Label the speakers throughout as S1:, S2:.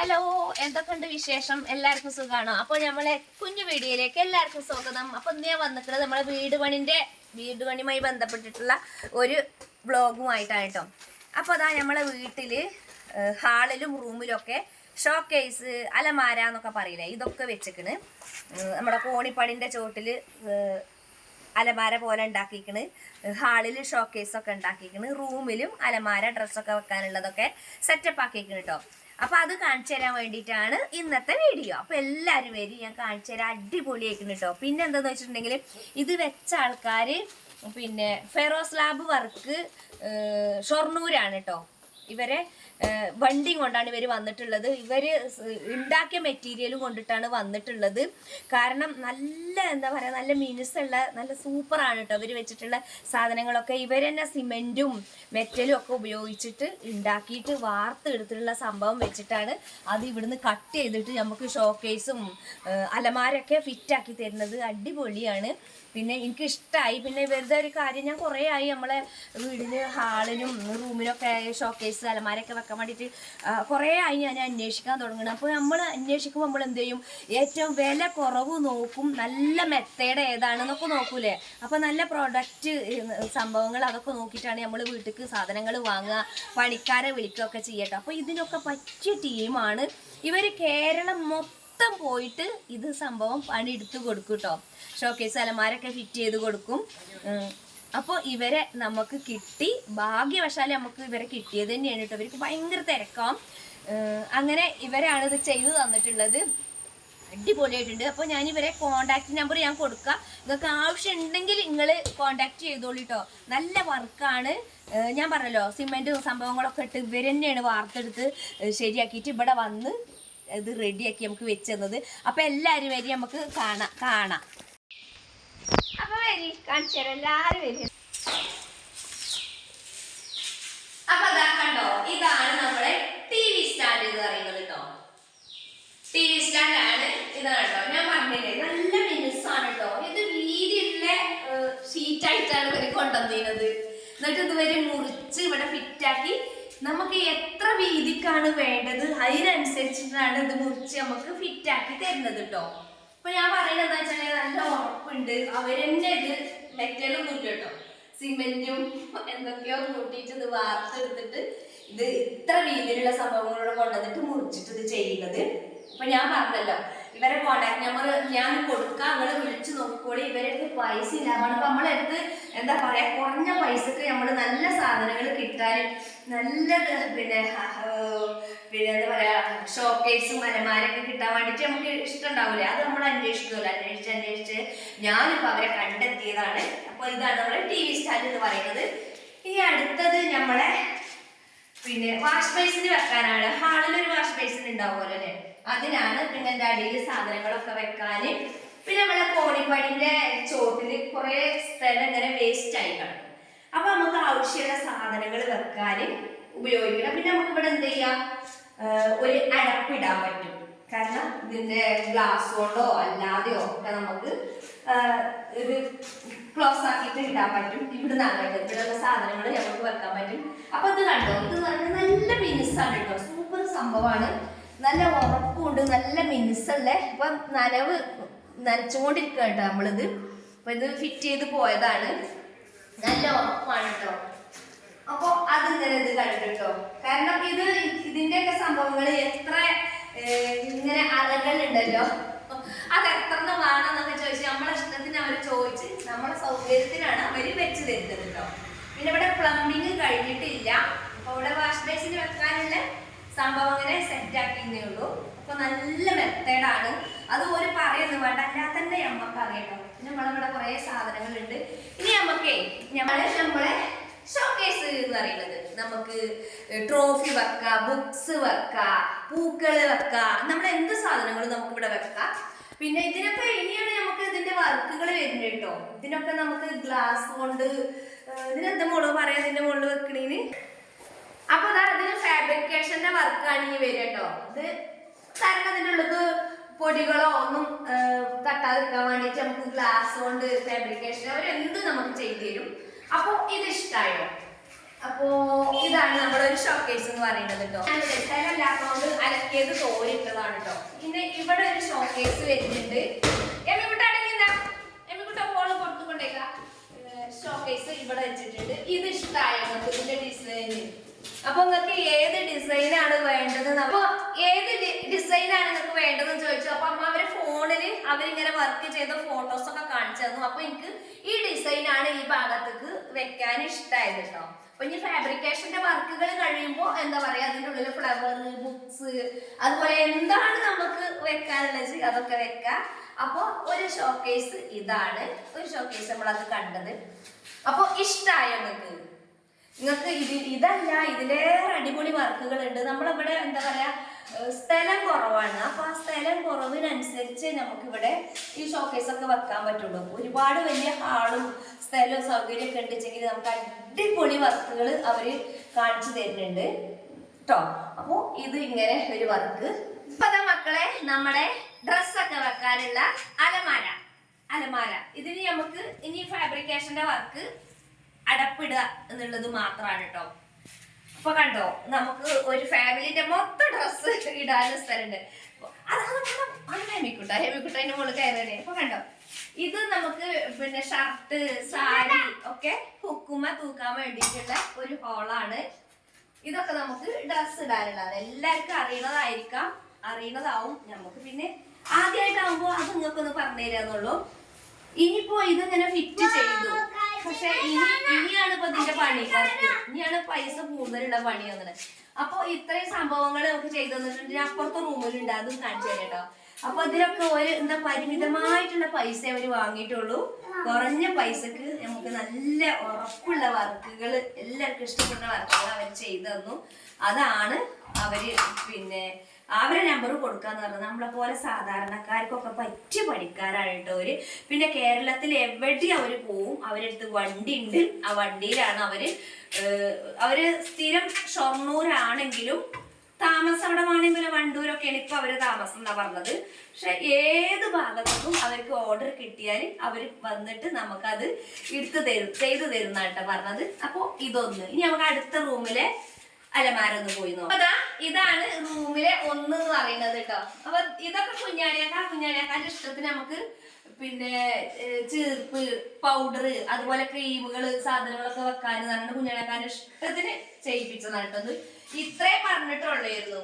S1: Hello, എന്തൊക്കെയുണ്ട് വിശേഷം? എല്ലാവർക്കും സുഖമാണോ? അപ്പോൾ നമ്മളെ കുഞ്ഞു വീഡിയോയിലേക്ക് എല്ലാവർക്കും സ്വാഗതം. അപ്പോൾ ഇന്ന് വന്നിട്ടുള്ളത് നമ്മളെ വീട് പണിയുമായി ബന്ധപ്പെട്ടിട്ടുള്ള ഒരു വ്ളോഗുമായിട്ടാണ് കേട്ടോ. അപ്പോൾ അതാ നമ്മളെ വീട്ടിൽ ഹാളിലും റൂമിലും ഒക്കെ ഷോക്കേസ്, അലമാര എന്നൊക്കെ പറയില്ലേ, ഇതൊക്കെ വെച്ചിക്കണ്. നമ്മുടെ കോണിപ്പടിൻ്റെ ചോട്ടിൽ അലമാര പോലെ ഉണ്ടാക്കിക്കണ്, ഹാളിൽ ഷോക്കേസൊക്കെ ഉണ്ടാക്കിക്കണ്, റൂമിലും അലമാര ഡ്രസ്സൊക്കെ വെക്കാനുള്ളതൊക്കെ സെറ്റപ്പ് ആക്കിക്കണ് കേട്ടോ. അപ്പൊ അത് കാണിച്ചു തരാൻ വേണ്ടിയിട്ടാണ് ഇന്നത്തെ വീഡിയോ. അപ്പൊ എല്ലാവരും വരും, ഞാൻ കാണിച്ചു തരാം. അടിപൊളിയായിരിക്കുന്നു കേട്ടോ. പിന്നെ എന്താന്ന് വെച്ചിട്ടുണ്ടെങ്കിൽ ഇത് വെച്ച ആൾക്കാര് പിന്നെ ഫെറോസ് ലാബ് വർക്ക് ഷൊർണൂരാണ് കേട്ടോ. ഇവരെ വണ്ടി കൊണ്ടാണ് ഇവർ വന്നിട്ടുള്ളത്. ഇവർ ഉണ്ടാക്കിയ മെറ്റീരിയലും കൊണ്ടിട്ടാണ് വന്നിട്ടുള്ളത്. കാരണം നല്ല എന്താ പറയുക, നല്ല മിനുസുള്ള നല്ല സൂപ്പറാണ് കേട്ടോ ഇവർ വെച്ചിട്ടുള്ള സാധനങ്ങളൊക്കെ. ഇവർ തന്നെ സിമെൻറ്റും മെറ്റലും ഒക്കെ ഉപയോഗിച്ചിട്ട് ഉണ്ടാക്കിയിട്ട് വാർത്തെടുത്തിട്ടുള്ള സംഭവം വെച്ചിട്ടാണ് അത് ഇവിടുന്ന് കട്ട് ചെയ്തിട്ട് നമുക്ക് ഷോക്കേസും അലമാരൊക്കെ ഫിറ്റാക്കി തരുന്നത്. അടിപൊളിയാണ്. പിന്നെ എനിക്ക് ഇഷ്ടമായി. പിന്നെ ഇവരുടെ ഒരു കാര്യം, ഞാൻ കുറേ ആയി നമ്മളെ വീടിന് ഹാളിനും റൂമിലൊക്കെ ഷോക്കേസ് അലമാരൊക്കെ വെക്കാൻ വേണ്ടിയിട്ട് കുറേ ആയി ഞാൻ അന്വേഷിക്കാൻ തുടങ്ങണം. അപ്പോൾ നമ്മൾ അന്വേഷിക്കുമ്പോൾ നമ്മൾ എന്ത് ചെയ്യും, ഏറ്റവും വില കുറവ് നോക്കും, നല്ല മെത്തേഡ് ഏതാണെന്നൊക്കെ നോക്കൂലേ. അപ്പോൾ നല്ല പ്രൊഡക്റ്റ് സംഭവങ്ങൾ അതൊക്കെ നോക്കിയിട്ടാണ് നമ്മൾ വീട്ടിലേക്ക് സാധനങ്ങൾ വാങ്ങുക, പണിക്കാരെ വിളിക്കുകയൊക്കെ ചെയ്യട്ടോ. അപ്പോൾ ഇതിനൊക്കെ പറ്റിയ ടീമാണ് ഇവർ. കേരളം മൊത്തം പോയിട്ട് ഇത് സംഭവം പണിയെടുത്ത് കൊടുക്കും കേട്ടോ. ഷോക്കേസ് അലമാരൊക്കെ ഫിറ്റ് ചെയ്ത് കൊടുക്കും. അപ്പോൾ ഇവരെ നമുക്ക് കിട്ടി. ഭാഗ്യവശാൽ നമുക്ക് ഇവരെ കിട്ടിയത് തന്നെയാണ് കേട്ടോ. ഇവർക്ക് ഭയങ്കര തിരക്കാം. അങ്ങനെ ഇവരാണ് ഇത് ചെയ്തു തന്നിട്ടുള്ളത്. അടിപൊളിയായിട്ടുണ്ട്. അപ്പോൾ ഞാൻ ഇവരെ കോണ്ടാക്ട് നമ്പർ ഞാൻ കൊടുക്കാം. നിങ്ങൾക്ക് ആവശ്യമുണ്ടെങ്കിൽ നിങ്ങൾ കോണ്ടാക്ട് ചെയ്തോളൂ കേട്ടോ. നല്ല വർക്കാണ്. ഞാൻ പറഞ്ഞല്ലോ, സിമെൻറ്റ് സംഭവങ്ങളൊക്കെ ഇട്ട് ഇവർ തന്നെയാണ് വാർത്തെടുത്ത് ശരിയാക്കിയിട്ട് ഇവിടെ വന്ന് ഇത് റെഡിയാക്കി നമുക്ക് വെച്ച് തന്നത്. അപ്പോൾ എല്ലാവരും വരി, നമുക്ക് കാണാം. അപ്പൊ വരി, കാണിച്ചു തരാം. എല്ലാവരും വരി. അപ്പൊ അതാ കണ്ടോ, ഇതാണ് നമ്മളെ TV സ്റ്റാൻഡ് എന്ന് പറയുന്നത് കേട്ടോ. TV സ്റ്റാൻഡാണ്. ഇതാണ് കേട്ടോ, ഞാൻ പറഞ്ഞില്ലേ, നല്ല മിനുസാണ് കേട്ടോ. ഇത് വീതിയുള്ള ഷീറ്റായിട്ടാണ് ഇവര് കൊണ്ടുവന്നിരുന്നത്. എന്നിട്ട് ഇതുവരെ മുറിച്ച് ഇവിടെ ഫിറ്റാക്കി നമുക്ക് എത്ര വീതിക്കാണ് വേണ്ടത് അതിനനുസരിച്ചിട്ടാണ് ഇത് മുറിച്ച് നമുക്ക് ഫിറ്റാക്കി തരുന്നത് കേട്ടോ. അപ്പൊ ഞാൻ പറയുന്നത് എന്താ വെച്ചാൽ നല്ല ഉറപ്പുണ്ട്. അവരെന്നെ ഇത് മെറ്റലൊന്നും ഇല്ല കേട്ടോ, സിമെന്റും എന്തൊക്കെയോ കൂട്ടിയിട്ട് ഇത് വാർത്തെടുത്തിട്ട് ഇത് ഇത്ര രീതിയിലുള്ള സംഭവങ്ങളോട് കൊണ്ടുവന്നിട്ട് മുറിച്ചിട്ട് ഇത് ചെയ്യുന്നത്. അപ്പൊ ഞാൻ പറഞ്ഞല്ലോ, ഇവരെ കോണ്ടാക്ട് നമ്പർ ഞാൻ കൊടുക്കാം, നിങ്ങൾ വിളിച്ചു നോക്കിക്കോളി. ഇവരടുത്ത് പൈസ ഇല്ലാതാണ്. അപ്പൊ നമ്മളടുത്ത് എന്താ പറയാ, കുറഞ്ഞ പൈസക്ക് നമ്മൾ നല്ല സാധനങ്ങൾ കിട്ടാനും നല്ല പിന്നെ എന്താ പറയാ ഷോക്കേസും അലമാരൊക്കെ കിട്ടാൻ വേണ്ടിയിട്ട് നമുക്ക് ഇഷ്ടമുണ്ടാവില്ലേ, അത് നമ്മൾ അന്വേഷിക്കുമല്ലോ. അന്വേഷിച്ച് ഞാനിപ്പോൾ അവരെ കണ്ടെത്തിയതാണ്. അപ്പോൾ ഇതാണ് നമ്മുടെ TV സ്റ്റാൻഡ് എന്ന് പറയുന്നത്. ഇനി അടുത്തത് നമ്മളെ പിന്നെ വാഷ് ബേസിന് വെക്കാനാണ്. ഹാളിലൊരു വാഷ് ബേസിൻ ഉണ്ടാവുമല്ലോ അല്ലേ, അതിനാണ്. പിന്നെ എൻ്റെ അടിയിൽ സാധനങ്ങളൊക്കെ വെക്കാൻ. പിന്നെ നമ്മളെ കോണിപ്പടിൻ്റെ ചോട്ടിൽ കുറേ സ്ഥലം ഇങ്ങനെ വേസ്റ്റ് ആയി കിടക്കും. അപ്പൊ നമുക്ക് ആവശ്യമുള്ള സാധനങ്ങൾ വെക്കാൻ ഉപയോഗിക്കണം. പിന്നെ നമുക്ക് ഇവിടെ എന്ത് ചെയ്യാം, ഒരു അടപ്പിടാൻ പറ്റും. കാരണം ഇതിന്റെ ഗ്ലാസ് കൊണ്ടോ അല്ലാതെയോ ഒക്കെ നമുക്ക് ഇത് ക്ലോസ് ആക്കിയിട്ട് ഇടാൻ പറ്റും. ഇവിടുന്ന് അങ്ങോട്ട് ഇവിടെയുള്ള സാധനങ്ങൾ നമുക്ക് വെക്കാൻ പറ്റും. അപ്പൊ ഇത് കണ്ടോ, ഇത് നല്ല മിനുസാണ് കേട്ടോ. സൂപ്പർ സംഭവമാണ്. നല്ല ഉറപ്പുണ്ട്, നല്ല മിനുസല്ല. ഇപ്പൊ നനച്ചുകൊണ്ടിരിക്കുക കേട്ടോ നമ്മളിത്. അപ്പൊ ഇത് ഫിറ്റ് ചെയ്ത് പോയതാണ്. നല്ല ഉറപ്പാണ് കേട്ടോ. അപ്പൊ അതിങ്ങനെ ഇത് കണ്ടിട്ടോ. കാരണം ഇതിന്റെയൊക്കെ സംഭവങ്ങൾ എത്ര ഇങ്ങനെ അറകളുണ്ടല്ലോ, അത് എത്ര വേണമെന്നൊക്കെ ചോദിച്ച് നമ്മളെ ഇഷ്ടത്തിന് അവർ ചോദിച്ച് നമ്മളെ സൗകര്യത്തിനാണ് അവർ വെച്ച് തരുന്നത് കേട്ടോ. പിന്നെ ഇവിടെ പ്ലംബിങ് കഴിഞ്ഞിട്ടില്ല. അപ്പൊ ഇവിടെ വാഷ് ബേസിന് വെക്കാനുള്ള സംഭവം ഇങ്ങനെ സെറ്റ് ആക്കിയേ ഉള്ളൂ. അപ്പൊ നല്ല മെത്തേഡാണ്. അത് ഒരു പറയുന്നു വേണ്ട, അല്ലാതെ തന്നെ നമ്മക്ക് അറിയട്ടോ. പിന്നെ നമ്മളിവിടെ കുറെ സാധനങ്ങളുണ്ട്. ഇനി നമ്മളെ ഷോക്കേസ് എന്ന് പറയുന്നത്, നമുക്ക് ട്രോഫി വെക്കാം, ബുക്സ് വെക്കാം, പൂക്കള് വെക്കാം, നമ്മുടെ എന്ത് സാധനങ്ങളും നമുക്ക് ഇവിടെ വെക്കാം. പിന്നെ ഇതിനൊക്കെ ഇനിയാണ് നമുക്ക് ഇതിന്റെ വർക്കുകൾ വരുന്നത് കേട്ടോ. ഇതിനൊക്കെ നമുക്ക് ഗ്ലാസ് കൊണ്ട് ഇതിനെന്താ മോള് പറയാ, ഇതിന്റെ മുകളിൽ വെക്കണേന്. അപ്പൊ അതിന് ഫാബ്രിക്കേഷന്റെ വർക്കാണ് ഈ വരിക കേട്ടോ. ഇത് കാരണം അതിൻ്റെ ഉള്ളത് പൊടികളോ ഒന്നും തട്ടാതിരിക്കാൻ വേണ്ടിയിട്ട് നമുക്ക് ഗ്ലാസ് കൊണ്ട് ഫാബ്രിക്കേഷൻ അവരെന്ത് നമുക്ക് ചെയ്തു തരും. അപ്പൊ ഇത് ഇഷ്ടമായോ? അപ്പോ ഇതാണ് നമ്മുടെ ഒരു ഷോക്കേസ് എന്ന് പറയുന്നത് കേട്ടോ. സ്ഥലമില്ലാത്തതുകൊണ്ട് ഉണ്ടാക്കിയത് തോരിട്ടതാണ് കേട്ടോ. പിന്നെ ഇവിടെ ഒരു ഷോക്കേസ് വരുന്നുണ്ട്. എമ്മിക്കുട്ട ഫോള് കൊടുത്തുകൊണ്ടേക്ക. ഷോക്കേസ് ഇവിടെ വെച്ചിട്ടുണ്ട്. ഇത് ഇഷ്ടമായ ഇതിന്റെ ഡിസൈന്. അപ്പൊ നിങ്ങൾക്ക് ഏത് ഡിസൈനാണ് വേണ്ടത്, അപ്പൊ ഏത് ഡിസൈനാണ് നിങ്ങൾക്ക് വേണ്ടതെന്ന് ചോദിച്ചു. അപ്പൊ അമ്മ അവരെ ഫോണില് അവരിങ്ങനെ വർക്ക് ചെയ്ത ഫോട്ടോസ് ഒക്കെ കാണിച്ചു തന്നു. അപ്പൊ എനിക്ക് ഈ ഡിസൈനാണ് ഈ ഭാഗത്തേക്ക് വെക്കാൻ ഇഷ്ടമായത് കേട്ടോ. അപ്പൊ ഇനി ഫാബ്രിക്കേഷന്റെ വർക്കുകൾ കഴിയുമ്പോൾ എന്താ പറയാ, അതിൻ്റെ ഉള്ളിൽ ഫ്ലവർ, ബുക്സ്, അതുപോലെ എന്താണ് നമുക്ക് വെക്കാനുള്ളത് അതൊക്കെ വെക്കാം. അപ്പൊ ഒരു ഷോക്കേസ് ഇതാണ്, ഒരു ഷോക്കേസ് നമ്മളത് കണ്ടത്. അപ്പൊ ഇഷ്ടമായോ നിങ്ങൾക്ക് ഇതല്ല, ഇതിലേറെ അടിപൊളി വർക്കുകൾ ഉണ്ട്. നമ്മളിവിടെ എന്താ പറയാ സ്ഥലം കുറവാണ്. അപ്പൊ ആ സ്ഥലം കുറവിനനുസരിച്ച് നമുക്കിവിടെ ഈ ഷോക്കേസ് ഒക്കെ വെക്കാൻ പറ്റുള്ളൂ. ഒരുപാട് വലിയ ഹാളും സ്ഥലവും സൗകര്യം ഒക്കെ ഉണ്ടെങ്കിൽ നമുക്ക് അടിപൊളി വർക്കുകൾ അവര് കാണിച്ചു തരുന്നുണ്ട് കേട്ടോ. അപ്പൊ ഇത് ഇങ്ങനെ ഒരു വർക്ക്. ഇപ്പൊ അതാ മക്കളെ നമ്മുടെ ഡ്രസ്സൊക്കെ വെക്കാനുള്ള അലമാര ഇതിന് നമുക്ക് ഇനി ഫാബ്രിക്കേഷന്റെ വർക്ക് അടപ്പിടുക എന്നുള്ളത് മാത്രമാണ് കേട്ടോ. അപ്പൊ കണ്ടോ, നമുക്ക് ഒരു ഫാമിലിന്റെ മൊത്തം ഡ്രസ്സ് ഇടാനും സ്ഥലമുണ്ട്. ഹെമിക്കുട്ട അതിന്റെ മുകളിൽ കയറേ. അപ്പൊ കണ്ടോ, ഇത് നമുക്ക് പിന്നെ ഷർട്ട്, സാരി ഒക്കെ ഹുക്കുമ തൂക്കാൻ വേണ്ടിയിട്ടുള്ള ഒരു ഹോളാണ്. ഇതൊക്കെ നമുക്ക് ഡ്രസ്സ് ഇടാനുള്ളതാണ്. എല്ലാവർക്കും അറിയണതാവും. നമുക്ക് പിന്നെ ആദ്യമായിട്ടാവുമ്പോ അത് നിങ്ങൾക്കൊന്ന് പറഞ്ഞു തരാന്നുള്ളൂ. ഇനിയിപ്പോ ഇതിങ്ങനെ ഫിറ്റ് ചെയ്തു, പക്ഷെ ഇനിയാണ് ഇപ്പൊ ഇതിന്റെ പണി വർക്ക്. ഇനിയാണ് പൈസ കൂടുതലുള്ള പണി വന്നത്. അപ്പൊ ഇത്രയും സംഭവങ്ങൾ നമുക്ക് ചെയ്തു തന്നിട്ടുണ്ട്. അപ്പുറത്തെ റൂമിലുണ്ട്, അതും കാണിച്ചു തരാം കേട്ടോ. അപ്പൊ ഇതിലൊക്കെ ഒരു എന്താ പരിമിതമായിട്ടുള്ള പൈസ അവര് വാങ്ങിയിട്ടുള്ളൂ. കുറഞ്ഞ പൈസക്ക് നമുക്ക് നല്ല ഉറപ്പുള്ള വർക്കുകൾ, എല്ലാവർക്കും ഇഷ്ടപ്പെടുന്ന വർക്കുകൾ അവർ ചെയ്തു തന്നു. അതാണ് അവര് പിന്നെ അവരെ നമ്പർ കൊടുക്കാന്ന് പറഞ്ഞത്. നമ്മളെ പോലെ സാധാരണക്കാർക്കൊക്കെ പറ്റിയ പണിക്കാരാണ് കേട്ടോ അവര്. പിന്നെ കേരളത്തിൽ എവിടെയും അവര് പോവും. അവരടുത്ത് വണ്ടി ഉണ്ട്. ആ വണ്ടിയിലാണ് അവര് സ്ഥിരം ഷൊർണൂരാണെങ്കിലും താമസം അവിടെ വേണമെങ്കിൽ വണ്ടൂരൊക്കെയാണ് ഇപ്പൊ അവര് താമസം എന്നാ പറഞ്ഞത്. പക്ഷെ ഏത് ഭാഗത്തും അവർക്ക് ഓർഡർ കിട്ടിയാൽ അവര് വന്നിട്ട് നമുക്കത് ചെയ്തു തരുന്ന കേട്ടോ പറഞ്ഞത്. അപ്പൊ ഇതൊന്ന് ഇനി നമുക്ക് അടുത്ത റൂമിലെ അലമാരൊന്ന് പോയി നോക്കാം. അതാ ഇതാണ് റൂമിലെ ഒന്ന് എന്ന് പറയുന്നത് കേട്ടോ. അപ്പൊ ഇതൊക്കെ കുഞ്ഞാടിയാക്കാന്റെ ഇഷ്ടത്തിന് നമുക്ക് പിന്നെ ചീർപ്പ്, പൗഡർ, അതുപോലെ ക്രീമുകൾ, സാധനങ്ങളൊക്കെ വെക്കാനും പറഞ്ഞിട്ട് കുഞ്ഞാടിയാക്കാന്റെ ഇഷ്ടത്തിന് ചെയ്യിപ്പിച്ചതാണ് കേട്ടോ. ഇത്രേ പറഞ്ഞിട്ടുള്ളായിരുന്നു.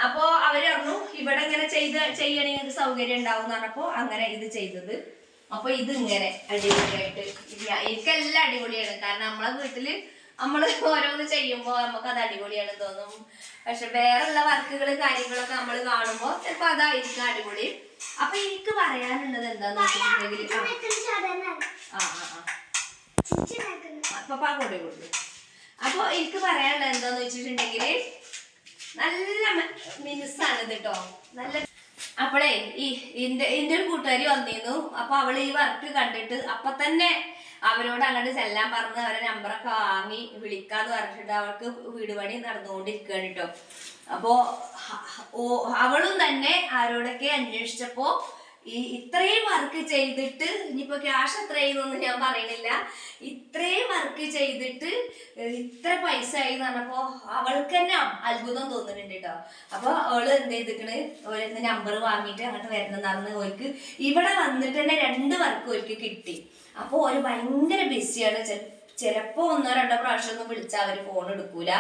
S1: അപ്പൊ അവര് പറഞ്ഞു ഇവിടെ ഇങ്ങനെ ചെയ്യണമെങ്കിൽ സൗകര്യം ഉണ്ടാവും എന്ന് പറഞ്ഞപ്പോ അങ്ങനെ ഇത് ചെയ്തത്. അപ്പൊ ഇത് ഇങ്ങനെ അടിപൊളിയായിട്ട് എനിക്കെല്ലാം അടിപൊളിയാണ്. കാരണം നമ്മളെ വീട്ടില് നമ്മള് ഓരോന്ന് ചെയ്യുമ്പോ നമുക്കത് അടിപൊളിയാണ് തോന്നും. പക്ഷെ വേറെയുള്ള വർക്കുകൾ കാര്യങ്ങളൊക്കെ നമ്മൾ കാണുമ്പോ ചിലപ്പോ അതായിരിക്കും അടിപൊളി. അപ്പൊ എനിക്ക് പറയാനുള്ളത് എന്താന്ന് വെച്ചിട്ടുണ്ടെങ്കിൽ അപ്പൊ എനിക്ക് പറയാനുള്ളത് എന്താന്ന് വെച്ചിട്ടുണ്ടെങ്കിൽ നല്ല മിനുസാണ് ഇത് കേട്ടോ. നല്ല അപ്പളേ എന്റെ ഒരു കൂട്ടുകാരി വന്നിരുന്നു. അപ്പൊ അവള് ഈ വർക്ക് കണ്ടിട്ട് അപ്പൊ തന്നെ അവരോട് അങ്ങോട്ട് ചെല്ലാൻ പറഞ്ഞ് അവരെ നമ്പറൊക്കെ വാങ്ങി വിളിക്കാന്ന് പറഞ്ഞിട്ട് അവൾക്ക് വീട് പണി നടന്നുകൊണ്ടിരിക്കുകയാണ് കേട്ടോ. അപ്പോ അവളും തന്നെ ആരോടൊക്കെ അന്വേഷിച്ചപ്പോ ഇത്രയും വർക്ക് ചെയ്തിട്ട്, ഇനിയിപ്പോ ക്യാഷ് എത്രയെന്നൊന്നും ഞാൻ പറയണില്ല, ഇത്രയും വർക്ക് ചെയ്തിട്ട് ഇത്ര പൈസ ആയി എന്ന് പറഞ്ഞപ്പോ അവൾക്ക് തന്നെ അത്ഭുതം തോന്നുന്നുണ്ട് കേട്ടോ. അപ്പൊ അവള് എന്ത് ചെയ്തിക്കണ്, ഒരു നമ്പർ വാങ്ങിയിട്ട് അങ്ങോട്ട് വരണം പറഞ്ഞ് ഓർക്ക് ഇവിടെ വന്നിട്ട് തന്നെ 2 വർക്ക് ഓർക്ക് കിട്ടി. അപ്പൊ ഒരു ഭയങ്കര ബിസിയാണ്. ചിലപ്പോ 1-2 പ്രാവശ്യം ഒന്നും വിളിച്ചാൽ അവര് ഫോൺ എടുക്കൂല,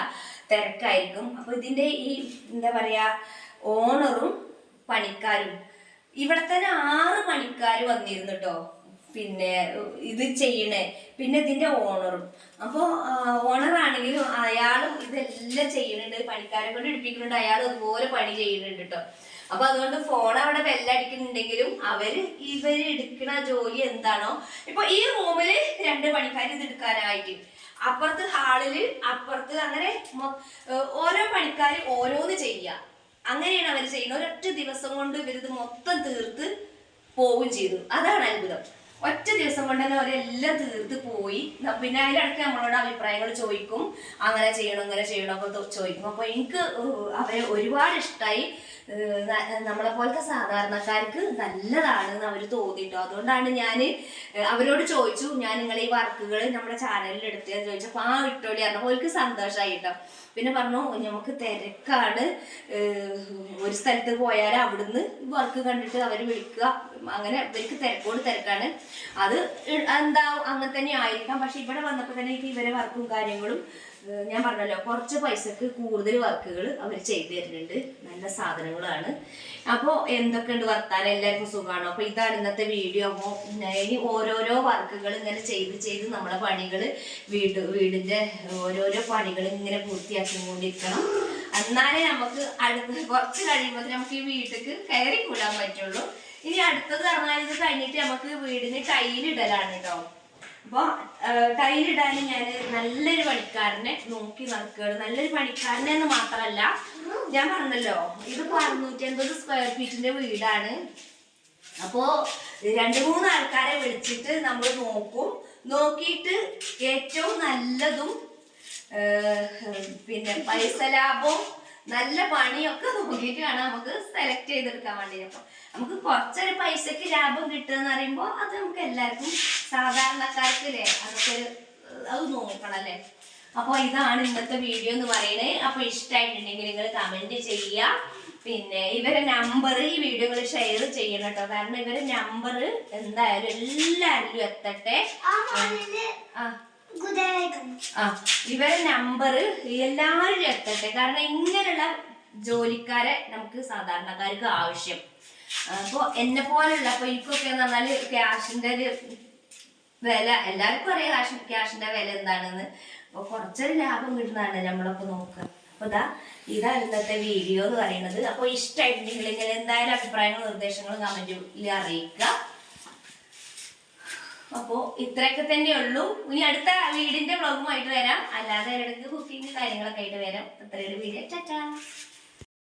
S1: തിരക്കായിരിക്കും. അപ്പൊ ഇതിന്റെ ഈ എന്താ പറയാ ഓണറും പണിക്കാരും ഇവിടെ തന്നെ 6 പണിക്കാർ വന്നിരുന്നു കേട്ടോ. പിന്നെ ഇത് ചെയ്യണേ, പിന്നെ ഇതിന്റെ ഓണറും. അപ്പൊ ഓണറാണെങ്കിലും അയാളും ഇതെല്ലാം ചെയ്യുന്നുണ്ട്, പണിക്കാരെ കൊണ്ട് എടുപ്പിക്കുന്നുണ്ട്, അയാൾ അതുപോലെ പണി ചെയ്യുന്നുണ്ട് കേട്ടോ. അപ്പൊ അതുകൊണ്ട് ഫോൺ അവിടെ ബെല്ലടിക്കുന്നുണ്ടെങ്കിലും ഇവര് എടുക്കുന്ന ജോലി എന്താണോ, ഇപ്പൊ ഈ റൂമില് 2 പണിക്കാർ ഇത് എടുക്കാനായിട്ട്, അപ്പുറത്ത് ഹാളില് അപ്പുറത്ത്, അങ്ങനെ ഓരോ പണിക്കാർ ഓരോന്ന് ചെയ്യുക. അങ്ങനെയാണ് അവർ ചെയ്യുന്നത്. ഒരൊറ്റ ദിവസം കൊണ്ട് ഇവരിത് മൊത്തം തീർത്ത് പോവുകയും ചെയ്തു. അതാണ് അത്ഭുതം. ഒറ്റ ദിവസം കൊണ്ട് തന്നെ അവരെല്ലാം തീർത്ത് പോയി. പിന്നെ അതിലിടയ്ക്ക് നമ്മളോട് അഭിപ്രായങ്ങൾ ചോദിക്കും, അങ്ങനെ ചെയ്യണം ഇങ്ങനെ ചെയ്യണം ഒക്കെ ചോദിക്കും. അപ്പൊ എനിക്ക് അവരെ ഒരുപാട് ഇഷ്ടമായി. നമ്മളെ പോലത്തെ സാധാരണക്കാർക്ക് നല്ലതാണെന്ന് അവർ തോന്നിട്ടോ. അതുകൊണ്ടാണ് ഞാൻ അവരോട് ചോദിച്ചു, ഞാൻ നിങ്ങൾ ഈ വർക്കുകൾ നമ്മുടെ ചാനലിൽ എടുത്തതെന്ന് ചോദിച്ചപ്പോൾ ആ ഇട്ടോളി പറഞ്ഞപ്പോൾ അവർക്ക് സന്തോഷമായി കേട്ടോ. പിന്നെ പറഞ്ഞു നമുക്ക് തിരക്കാണ്, ഒരു സ്ഥലത്ത് പോയാൽ അവിടുന്ന് വർക്ക് കണ്ടിട്ട് അവർ വിളിക്കുക, അങ്ങനെ ഇവർക്ക് തിരക്കോട് തിരക്കാണ്. അത് എന്താവും അങ്ങനെ തന്നെ ആയിരിക്കാം. പക്ഷെ ഇവിടെ വന്നപ്പോൾ തന്നെ ഇവരെ വർക്കും കാര്യങ്ങളും ഞാൻ പറഞ്ഞല്ലോ കുറച്ച് പൈസക്ക് കൂടുതൽ വർക്കുകൾ അവർ ചെയ്തു തരുന്നുണ്ട്. നല്ല സാധനങ്ങളാണ്. അപ്പോൾ എന്തൊക്കെയുണ്ട് വർത്താനം, എല്ലാവർക്കും സുഖമാണോ? അപ്പോൾ ഇതാണ് ഇന്നത്തെ വീഡിയോ. അപ്പോൾ ഇനി ഓരോരോ വർക്കുകൾ ഇങ്ങനെ ചെയ്ത് നമ്മളെ പണികൾ വീടിൻ്റെ ഓരോരോ പണികൾ ഇങ്ങനെ പൂർത്തിയാക്കിക്കൊണ്ടിരിക്കണം. എന്നാലേ നമുക്ക് അടുത്ത് കുറച്ച് കഴിയുമ്പോൾ നമുക്ക് ഈ വീട്ടിലേക്ക് കയറി കൂടാൻ പറ്റുള്ളൂ. ഇനി അടുത്തത് പറഞ്ഞാൽ ഇത് കഴിഞ്ഞിട്ട് നമുക്ക് വീടിന് ടൈലിടലാണ് കേട്ടോ. അപ്പോൾ ടൈലിടാൻ ഞാൻ നല്ലൊരു പണിക്കാരനെ നോക്കി നടക്കുകയാണ്. നല്ലൊരു പണിക്കാരനെ എന്ന് മാത്രമല്ല, ഞാൻ പറഞ്ഞല്ലോ ഇത് 650 സ്ക്വയർ ഫീറ്റിന്റെ വീടാണ്. അപ്പോൾ 2-3 ആൾക്കാരെ വിളിച്ചിട്ട് നമ്മൾ നോക്കിയിട്ട് ഏറ്റവും നല്ലതും പിന്നെ പൈസ ലാഭവും നല്ല പണിയൊക്കെ നോക്കിയിട്ട് വേണം നമുക്ക് സെലക്ട് ചെയ്തെടുക്കാൻ വേണ്ടി. അപ്പൊ നമുക്ക് കുറച്ചൊരു പൈസക്ക് ലാഭം കിട്ടുകയെന്ന് പറയുമ്പോൾ അത് നമുക്ക് എല്ലാവർക്കും സാധാരണക്കാർക്ക് അല്ലേ അതൊക്കെ അത് നോക്കണം അല്ലേ. അപ്പോൾ ഇതാണ് ഇന്നത്തെ വീഡിയോ എന്ന് പറയുന്നത്. അപ്പോൾ ഇഷ്ടമായിട്ടുണ്ടെങ്കിൽ നിങ്ങൾ കമന്റ് ചെയ്യുക. പിന്നെ ഇവരെ നമ്പർ ഈ വീഡിയോകൾ ഷെയർ ചെയ്യണം കേട്ടോ. കാരണം ഇവരെ നമ്പർ എന്തായാലും എല്ലാവരിലും എത്തട്ടെ. ഇവരെ നമ്പർ എല്ലാവരും എത്തട്ടെ. കാരണം ഇങ്ങനെയുള്ള ജോലിക്കാരെ നമുക്ക് സാധാരണക്കാർക്ക് ആവശ്യം. അപ്പോൾ എന്നെ പോലുള്ള അപ്പൊ എനിക്കൊക്കെ എന്ന് പറഞ്ഞാല് ക്യാഷിന്റെ ഒരു വില എല്ലാവർക്കും അറിയാം, ക്യാഷിന്റെ വില എന്താണെന്ന്. അപ്പൊ കുറച്ചൊരു ലാഭം കിട്ടുന്നതാണ് നമ്മളൊക്കെ നോക്കുക. അപ്പൊ ഇതാണ് ഇന്നത്തെ വീഡിയോ എന്ന് പറയുന്നത്. അപ്പോൾ ഇഷ്ടമായിട്ടുണ്ടെങ്കിൽ നിങ്ങൾ എന്തായാലും അഭിപ്രായങ്ങളും നിർദ്ദേശങ്ങളും കമന്റിൽ അറിയിക്കുക. അപ്പോൾ ഇത്രയൊക്കെ തന്നെ ഉള്ളൂ. ഇനി അടുത്ത വീടിന്റെ വ്ളോഗുമായിട്ട് വരാം. അല്ലാതെ ഇടയ്ക്ക് കുക്കിംഗ് കാര്യങ്ങളൊക്കെ ആയിട്ട് വരാം. അത്രയുടെ വീഡിയോ. ടാറ്റാ.